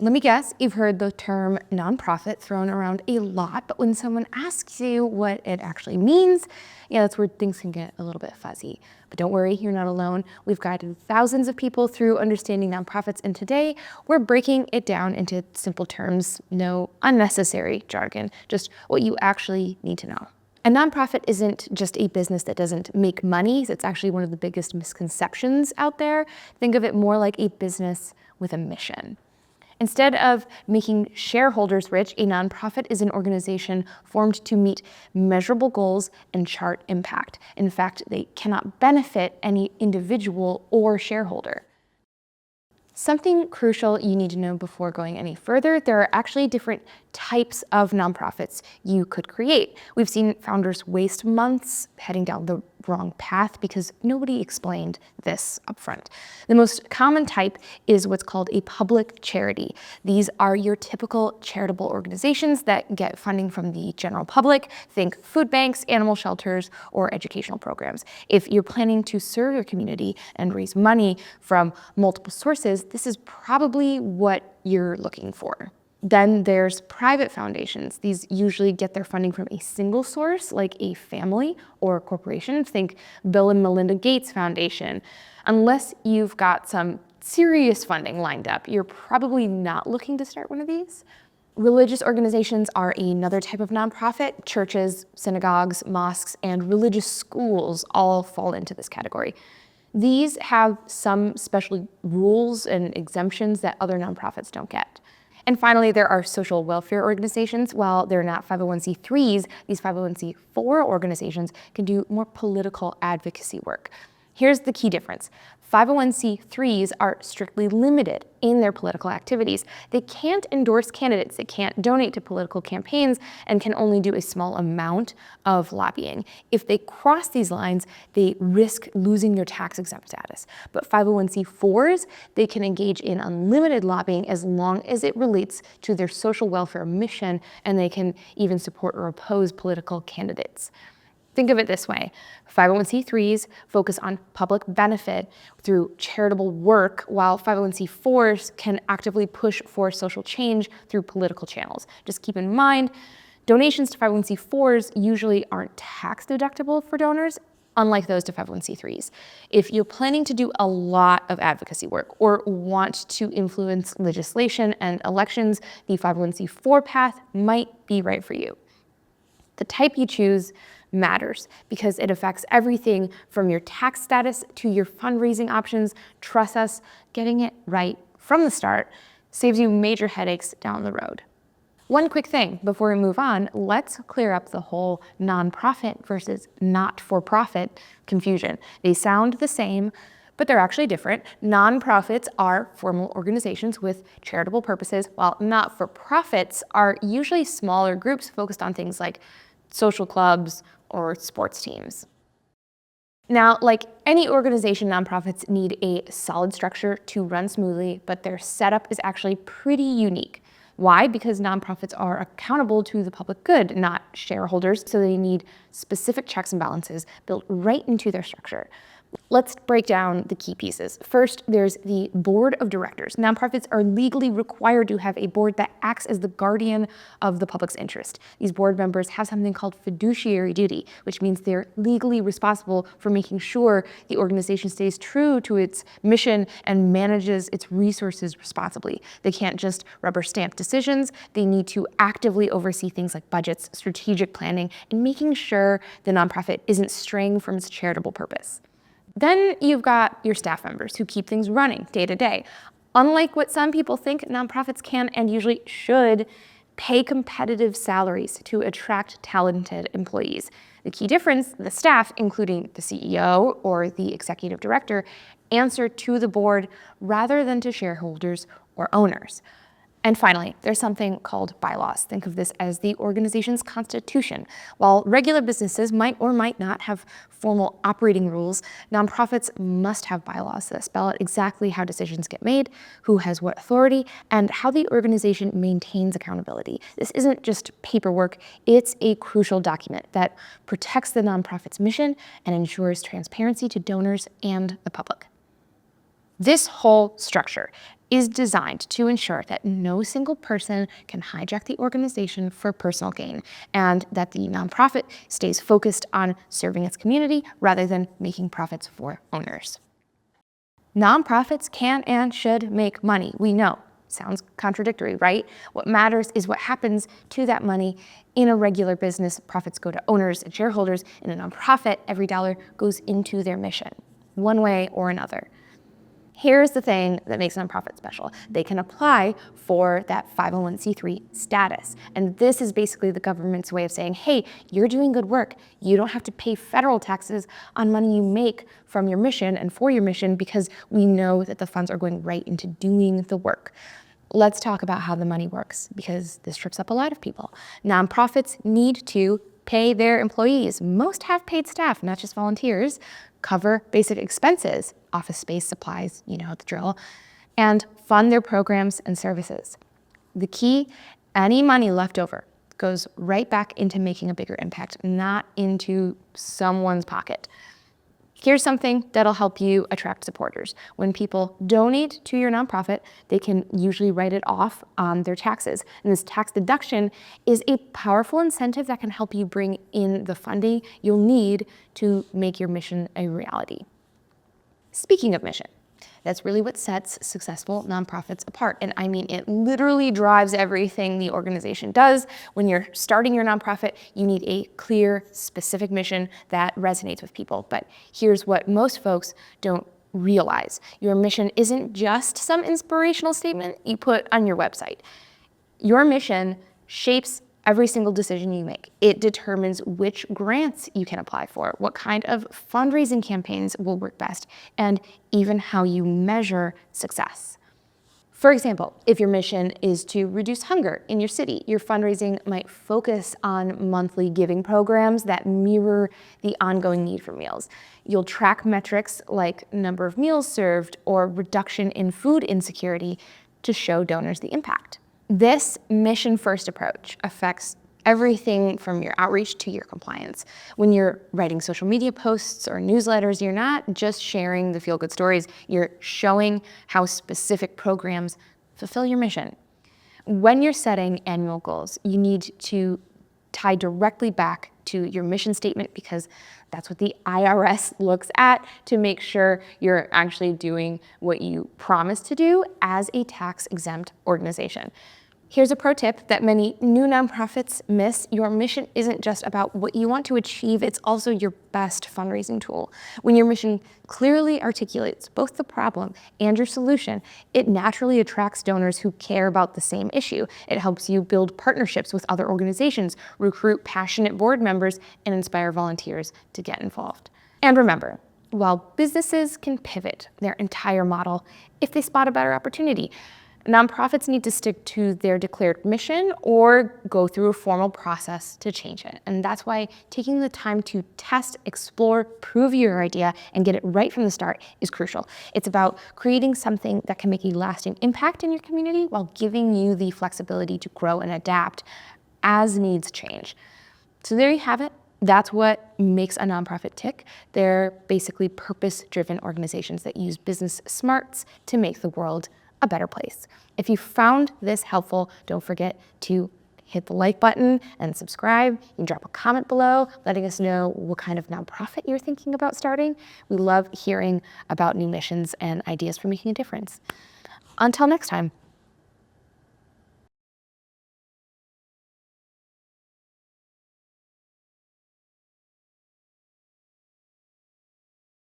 Let me guess, you've heard the term nonprofit thrown around a lot, but when someone asks you what it actually means, that's where things can get a little bit fuzzy. But don't worry, you're not alone. We've guided thousands of people through understanding nonprofits, and today we're breaking it down into simple terms, no unnecessary jargon, just what you actually need to know. A nonprofit isn't just a business that doesn't make money. It's actually one of the biggest misconceptions out there. Think of it more like a business with a mission. Instead of making shareholders rich, a nonprofit is an organization formed to meet measurable goals and chart impact. In fact, they cannot benefit any individual or shareholder. Something crucial you need to know before going any further, there are actually different types of nonprofits you could create. We've seen founders waste months heading down the wrong path because nobody explained this upfront. The most common type is what's called a public charity. These are your typical charitable organizations that get funding from the general public. Think food banks, animal shelters, or educational programs. If you're planning to serve your community and raise money from multiple sources, this is probably what you're looking for. Then there's private foundations. These usually get their funding from a single source, like a family or a corporation. Think Bill and Melinda Gates Foundation. Unless you've got some serious funding lined up, you're probably not looking to start one of these. Religious organizations are another type of nonprofit. Churches, synagogues, mosques, and religious schools all fall into this category. These have some special rules and exemptions that other nonprofits don't get. And finally, there are social welfare organizations. While they're not 501c3s, these 501c4 organizations can do more political advocacy work. Here's the key difference. 501c3s are strictly limited in their political activities. They can't endorse candidates, they can't donate to political campaigns, and can only do a small amount of lobbying. If they cross these lines, they risk losing their tax-exempt status. But 501c4s, they can engage in unlimited lobbying as long as it relates to their social welfare mission, and they can even support or oppose political candidates. Think of it this way. 501c3s focus on public benefit through charitable work, while 501c4s can actively push for social change through political channels. Just keep in mind, donations to 501c4s usually aren't tax deductible for donors, unlike those to 501c3s. If you're planning to do a lot of advocacy work or want to influence legislation and elections, the 501c4 path might be right for you. The type you choose matters because it affects everything from your tax status to your fundraising options. Trust us, getting it right from the start saves you major headaches down the road. One quick thing before we move on, let's clear up the whole nonprofit versus not-for-profit confusion. They sound the same, but they're actually different. Nonprofits are formal organizations with charitable purposes, while not-for-profits are usually smaller groups focused on things like social clubs or sports teams. Now, like any organization, nonprofits need a solid structure to run smoothly, but their setup is actually pretty unique. Why? Because nonprofits are accountable to the public good, not shareholders, so they need specific checks and balances built right into their structure. Let's break down the key pieces. First, there's the board of directors. Nonprofits are legally required to have a board that acts as the guardian of the public's interest. These board members have something called fiduciary duty, which means they're legally responsible for making sure the organization stays true to its mission and manages its resources responsibly. They can't just rubber stamp decisions. They need to actively oversee things like budgets, strategic planning, and making sure the nonprofit isn't straying from its charitable purpose. Then you've got your staff members who keep things running day to day. Unlike what some people think, nonprofits can and usually should pay competitive salaries to attract talented employees. The key difference, the staff, including the CEO or the executive director, answer to the board rather than to shareholders or owners. And finally, there's something called bylaws. Think of this as the organization's constitution. While regular businesses might or might not have formal operating rules, nonprofits must have bylaws that spell out exactly how decisions get made, who has what authority, and how the organization maintains accountability. This isn't just paperwork, it's a crucial document that protects the nonprofit's mission and ensures transparency to donors and the public. This whole structure, is designed to ensure that no single person can hijack the organization for personal gain, and that the nonprofit stays focused on serving its community rather than making profits for owners. Nonprofits can and should make money, we know. Sounds contradictory, right? What matters is what happens to that money in a regular business. Profits go to owners and shareholders. In a nonprofit, every dollar goes into their mission, one way or another. Here's the thing that makes a nonprofit special. They can apply for that 501c3 status. And this is basically the government's way of saying, hey, you're doing good work. You don't have to pay federal taxes on money you make from your mission and for your mission, because we know that the funds are going right into doing the work. Let's talk about how the money works, because this trips up a lot of people. Nonprofits need to pay their employees. Most have paid staff, not just volunteers, cover basic expenses, office space, supplies, you know the drill, and fund their programs and services. The key, any money left over goes right back into making a bigger impact, not into someone's pocket. Here's something that'll help you attract supporters. When people donate to your nonprofit, they can usually write it off on their taxes. And this tax deduction is a powerful incentive that can help you bring in the funding you'll need to make your mission a reality. Speaking of mission, that's really what sets successful nonprofits apart. And I mean, it literally drives everything the organization does. When you're starting your nonprofit, you need a clear, specific mission that resonates with people. But here's what most folks don't realize. Your mission isn't just some inspirational statement you put on your website. Your mission shapes every single decision you make. It determines which grants you can apply for, what kind of fundraising campaigns will work best, and even how you measure success. For example, if your mission is to reduce hunger in your city, your fundraising might focus on monthly giving programs that mirror the ongoing need for meals. You'll track metrics like number of meals served or reduction in food insecurity to show donors the impact. This mission-first approach affects everything from your outreach to your compliance. When you're writing social media posts or newsletters, you're not just sharing the feel-good stories, you're showing how specific programs fulfill your mission. When you're setting annual goals, you need to tie directly back to your mission statement, because that's what the IRS looks at to make sure you're actually doing what you promised to do as a tax-exempt organization. Here's a pro tip that many new nonprofits miss. Your mission isn't just about what you want to achieve, it's also your best fundraising tool. When your mission clearly articulates both the problem and your solution, it naturally attracts donors who care about the same issue. It helps you build partnerships with other organizations, recruit passionate board members, and inspire volunteers to get involved. And remember, while businesses can pivot their entire model if they spot a better opportunity, nonprofits need to stick to their declared mission or go through a formal process to change it. And that's why taking the time to test, explore, prove your idea, and get it right from the start is crucial. It's about creating something that can make a lasting impact in your community while giving you the flexibility to grow and adapt as needs change. So there you have it. That's what makes a nonprofit tick. They're basically purpose-driven organizations that use business smarts to make the world a better place. If you found this helpful, don't forget to hit the like button and subscribe. You can drop a comment below letting us know what kind of nonprofit you're thinking about starting. We love hearing about new missions and ideas for making a difference. Until next time.